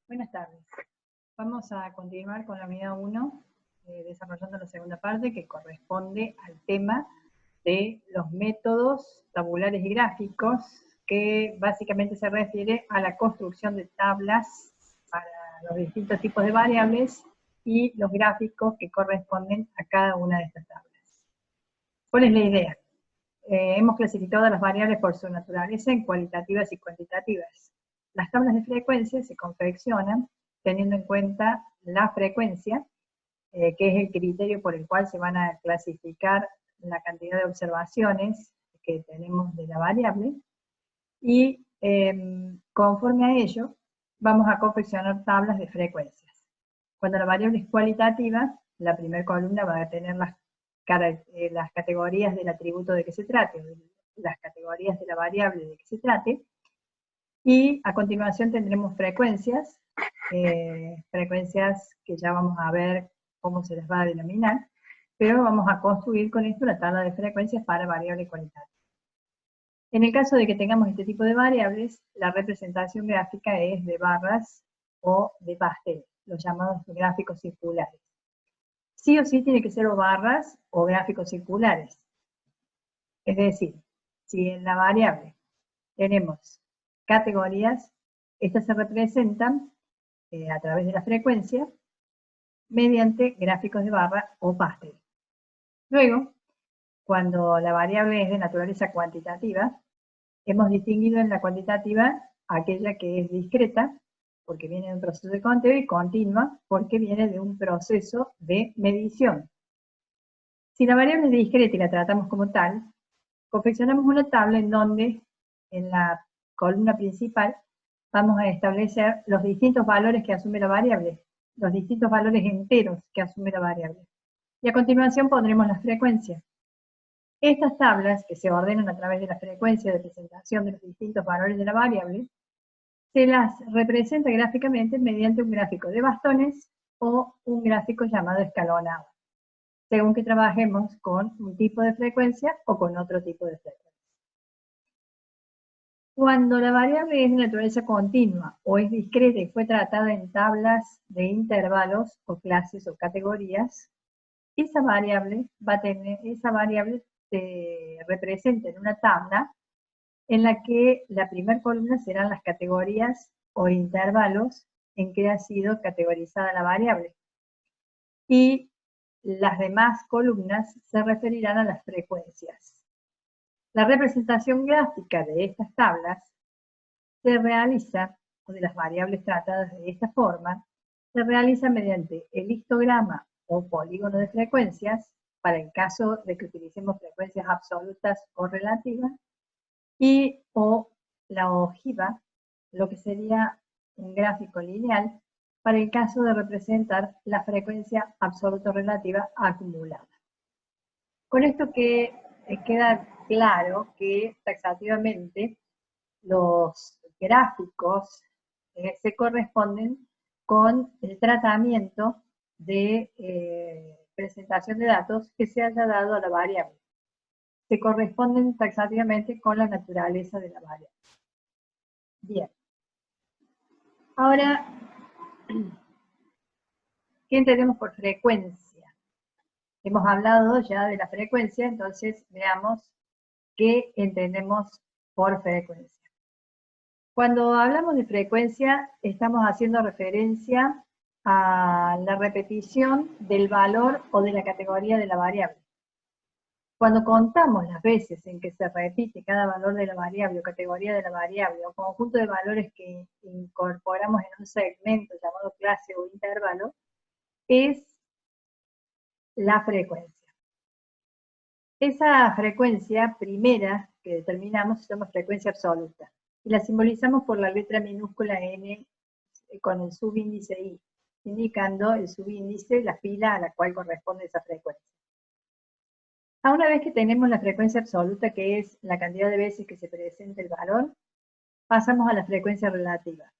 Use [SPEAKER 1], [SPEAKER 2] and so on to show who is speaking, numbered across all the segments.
[SPEAKER 1] Buenas tardes. Vamos a continuar con la unidad 1, desarrollando la segunda parte que corresponde al tema de los métodos tabulares y gráficos, que básicamente se refiere a la construcción de tablas para los distintos tipos de variables y los gráficos que corresponden a cada una de estas tablas. ¿Cuál es la idea? Hemos clasificado a las variables por su naturaleza en cualitativas y cuantitativas. Las tablas de frecuencia se confeccionan teniendo en cuenta la frecuencia, que es el criterio por el cual se van a clasificar la cantidad de observaciones que tenemos de la variable, y conforme a ello vamos a confeccionar tablas de frecuencias. Cuando la variable es cualitativa, la primera columna va a tener las categorías del atributo de que se trate, las categorías de la variable de que se trate, y a continuación tendremos frecuencias, frecuencias que ya vamos a ver cómo se las va a denominar, pero vamos a construir con esto la tabla de frecuencias para variable cualitativa. En el caso de que tengamos este tipo de variables, la representación gráfica es de barras o de pastel, los llamados gráficos circulares. Sí o sí tiene que ser o barras o gráficos circulares. Es decir, si en la variable tenemos categorías, estas se representan a través de la frecuencia mediante gráficos de barra o pastel. Luego, cuando la variable es de naturaleza cuantitativa, hemos distinguido en la cuantitativa aquella que es discreta, porque viene de un proceso de conteo, y continua, porque viene de un proceso de medición. Si la variable es discreta y la tratamos como tal, confeccionamos una tabla en donde en la columna principal vamos a establecer los distintos valores que asume la variable, los distintos valores enteros que asume la variable. Y a continuación pondremos las frecuencias. Estas tablas, que se ordenan a través de la frecuencia de presentación de los distintos valores de la variable, se las representa gráficamente mediante un gráfico de bastones o un gráfico llamado escalonado, según que trabajemos con un tipo de frecuencia o con otro tipo de frecuencia. Cuando la variable es de naturaleza continua o es discreta y fue tratada en tablas de intervalos o clases o categorías, esa variable se representa en una tabla en la que la primera columna serán las categorías o intervalos en que ha sido categorizada la variable, y las demás columnas se referirán a las frecuencias. La representación gráfica de estas tablas se realiza, o de las variables tratadas de esta forma, se realiza mediante el histograma o polígono de frecuencias, para el caso de que utilicemos frecuencias absolutas o relativas, y o la ojiva, lo que sería un gráfico lineal, para el caso de representar la frecuencia absoluta o relativa acumulada. Con esto que queda claro que taxativamente los gráficos se corresponden con el tratamiento de presentación de datos que se haya dado a la variable. Se corresponden taxativamente con la naturaleza de la variable. Bien. Ahora, ¿qué entendemos por frecuencia? Hemos hablado ya de la frecuencia, entonces veamos qué entendemos por frecuencia. Cuando hablamos de frecuencia, estamos haciendo referencia a la repetición del valor o de la categoría de la variable. Cuando contamos las veces en que se repite cada valor de la variable o categoría de la variable o conjunto de valores que incorporamos en un segmento llamado clase o intervalo, es la frecuencia. Esa frecuencia primera que determinamos se llama frecuencia absoluta y la simbolizamos por la letra minúscula n con el subíndice i, indicando el subíndice, la fila a la cual corresponde esa frecuencia. Una vez que tenemos la frecuencia absoluta, que es la cantidad de veces que se presenta el valor, pasamos a la frecuencia relativa.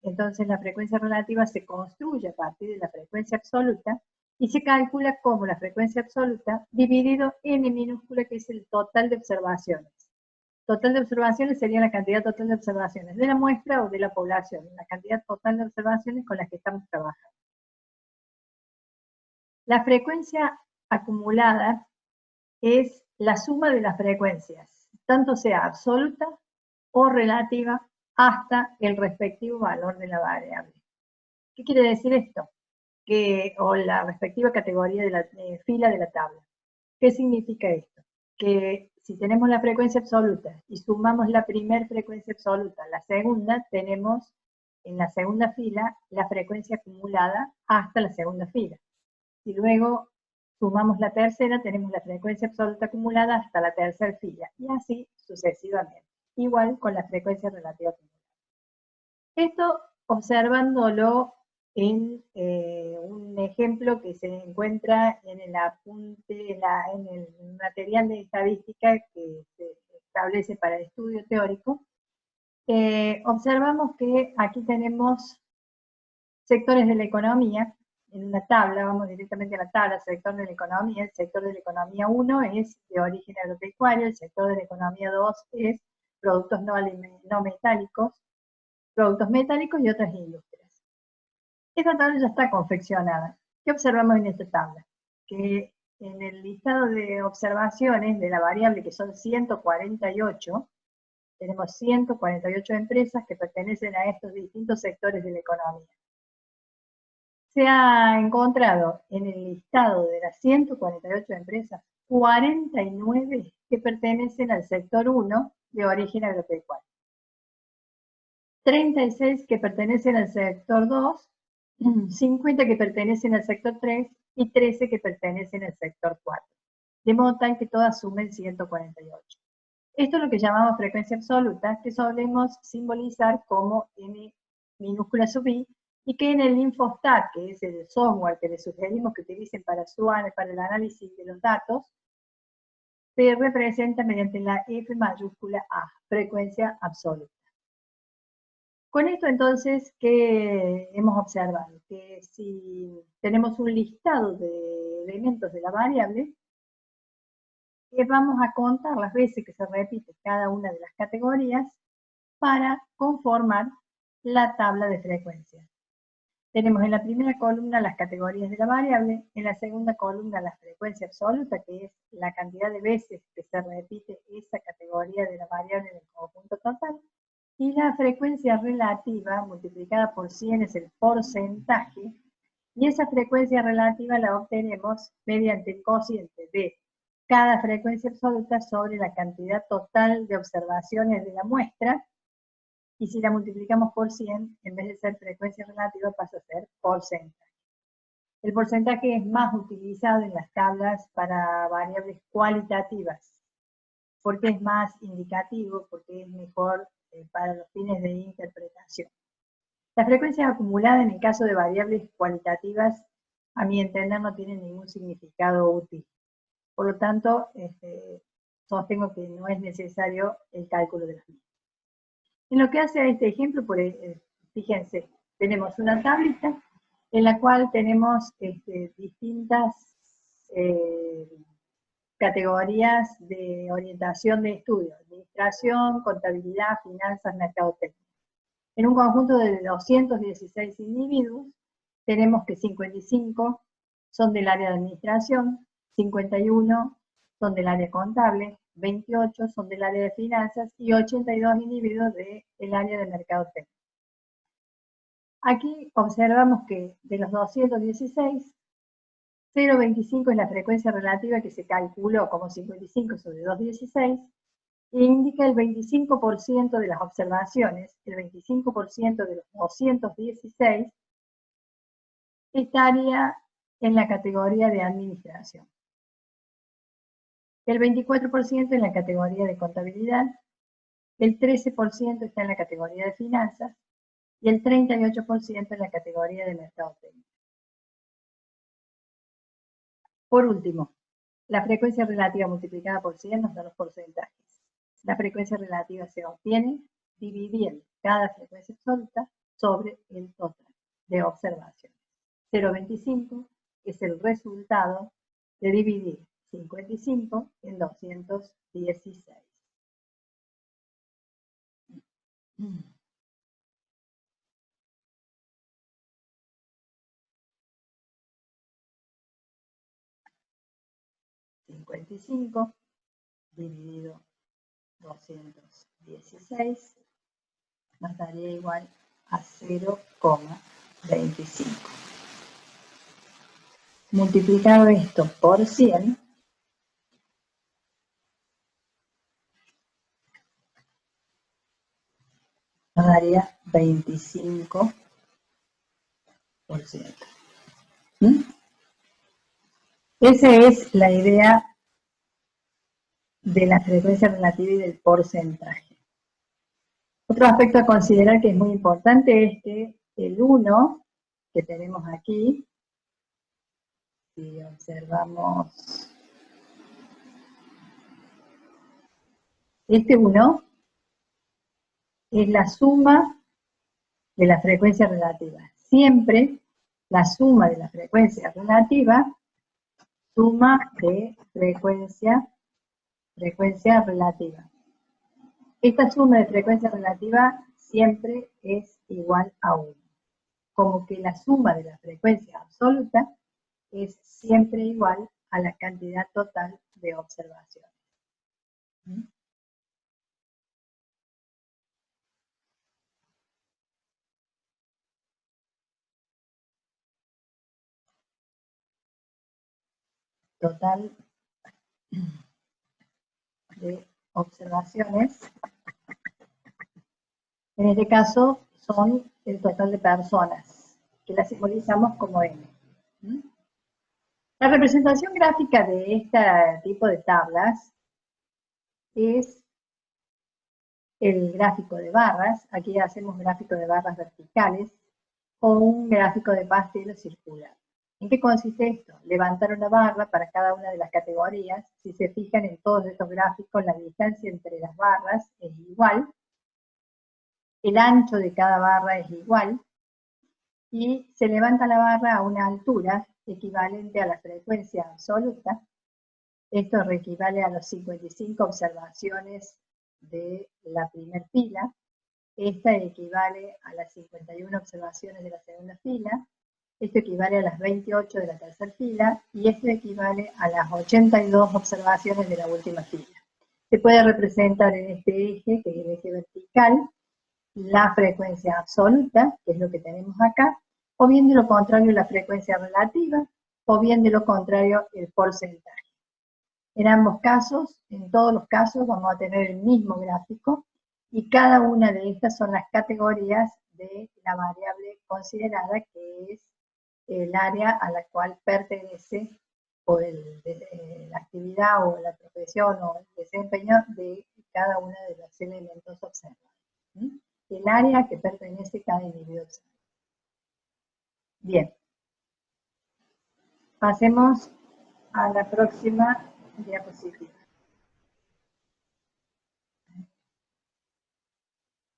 [SPEAKER 1] Entonces la frecuencia relativa se construye a partir de la frecuencia absoluta y se calcula como la frecuencia absoluta dividido n minúscula, que es el total de observaciones. Total de observaciones sería la cantidad total de observaciones de la muestra o de la población, la cantidad total de observaciones con las que estamos trabajando. La frecuencia acumulada es la suma de las frecuencias, tanto sea absoluta o relativa, hasta el respectivo valor de la variable. ¿Qué quiere decir esto? O la respectiva categoría de la fila de la tabla. ¿Qué significa esto? Que si tenemos la frecuencia absoluta y sumamos la primera frecuencia absoluta, la segunda, tenemos en la segunda fila la frecuencia acumulada hasta la segunda fila. Y luego sumamos la tercera, tenemos la frecuencia absoluta acumulada hasta la tercera fila, y así sucesivamente. Igual con la frecuencia relativa acumulada. Esto observándolo en un ejemplo que se encuentra en el apunte, en el material de estadística que se establece para el estudio teórico. Observamos que aquí tenemos sectores de la economía. En una tabla, vamos directamente a la tabla, sector de la economía. El sector de la economía 1 es de origen agropecuario, el sector de la economía 2 es productos no metálicos, productos metálicos y otras industrias. Esta tabla ya está confeccionada. ¿Qué observamos en esta tabla? Que en el listado de observaciones de la variable, que son 148, tenemos 148 empresas que pertenecen a estos distintos sectores de la economía. Se ha encontrado en el listado de las 148 empresas 49 que pertenecen al sector 1 de origen agropecuario, 36 que pertenecen al sector 2, 50 que pertenecen al sector 3 y 13 que pertenecen al sector 4, de modo tal que todas sumen 148. Esto es lo que llamamos frecuencia absoluta, que solemos simbolizar como N minúscula sub I, y que en el Infostat, que es el software que les sugerimos que utilicen para el análisis de los datos, se representa mediante la F mayúscula A, frecuencia absoluta. Con esto entonces, ¿qué hemos observado? Que si tenemos un listado de elementos de la variable, vamos a contar las veces que se repite cada una de las categorías para conformar la tabla de frecuencias. Tenemos en la primera columna las categorías de la variable, en la segunda columna la frecuencia absoluta, que es la cantidad de veces que se repite esa categoría de la variable en el conjunto total, y la frecuencia relativa multiplicada por 100 es el porcentaje, y esa frecuencia relativa la obtenemos mediante el cociente de cada frecuencia absoluta sobre la cantidad total de observaciones de la muestra, y si la multiplicamos por 100, en vez de ser frecuencia relativa, pasa a ser porcentaje. El porcentaje es más utilizado en las tablas para variables cualitativas, porque es más indicativo, porque es mejor para los fines de interpretación. La frecuencia acumulada en el caso de variables cualitativas, a mi entender, no tiene ningún significado útil. Por lo tanto, sostengo que no es necesario el cálculo de las mismas. En lo que hace a este ejemplo, fíjense, tenemos una tablita en la cual tenemos distintas categorías de orientación de estudio: administración, contabilidad, finanzas, mercadotecnia. En un conjunto de 216 individuos, tenemos que 55 son del área de administración, 51 son del área contable, 28 son del área de finanzas y 82 individuos del área de mercadotecnia. Aquí observamos que de los 216, 0,25 es la frecuencia relativa que se calculó como 55 sobre 216, e indica el 25% de las observaciones, el 25% de los 216 estaría en la categoría de administración, el 24% en la categoría de contabilidad, el 13% está en la categoría de finanzas y el 38% en la categoría de mercadotecnia. Por último, la frecuencia relativa multiplicada por 100 nos da los porcentajes. La frecuencia relativa se obtiene dividiendo cada frecuencia absoluta sobre el total de observaciones. 0,25 es el resultado de dividir 55 en 216. 55 dividido 216 nos daría igual a 0,25. Multiplicado esto por 100, nos daría 25%. Esa es la idea de la frecuencia relativa y del porcentaje. Otro aspecto a considerar que es muy importante es que el 1 que tenemos aquí, si observamos este 1, es la suma de la frecuencia relativa. Siempre la suma de la frecuencia relativa suma de frecuencia relativa. Esta suma de frecuencia relativa siempre es igual a 1. Como que la suma de la frecuencia absoluta es siempre igual a la cantidad total de observaciones. Total de observaciones, en este caso son el total de personas, que las simbolizamos como n. La representación gráfica de este tipo de tablas es el gráfico de barras. Aquí hacemos gráfico de barras verticales o un gráfico de pastel circular. ¿En qué consiste esto? Levantar una barra para cada una de las categorías. Si se fijan en todos estos gráficos, la distancia entre las barras es igual, el ancho de cada barra es igual, y se levanta la barra a una altura equivalente a la frecuencia absoluta. Esto equivale a los 55 observaciones de la primera fila. Esta equivale a las 51 observaciones de la segunda fila. Esto equivale a las 28 de la tercera fila. Y esto equivale a las 82 observaciones de la última fila. Se puede representar en este eje, que es el eje vertical, la frecuencia absoluta, que es lo que tenemos acá, o bien de lo contrario la frecuencia relativa, o bien de lo contrario el porcentaje. En ambos casos, en todos los casos, vamos a tener el mismo gráfico y cada una de estas son las categorías de la variable considerada, que es el área a la cual pertenece o la actividad o la profesión o el desempeño de cada uno de los elementos observados. El área que pertenece a cada individuo observado. Bien. Pasemos a la próxima diapositiva.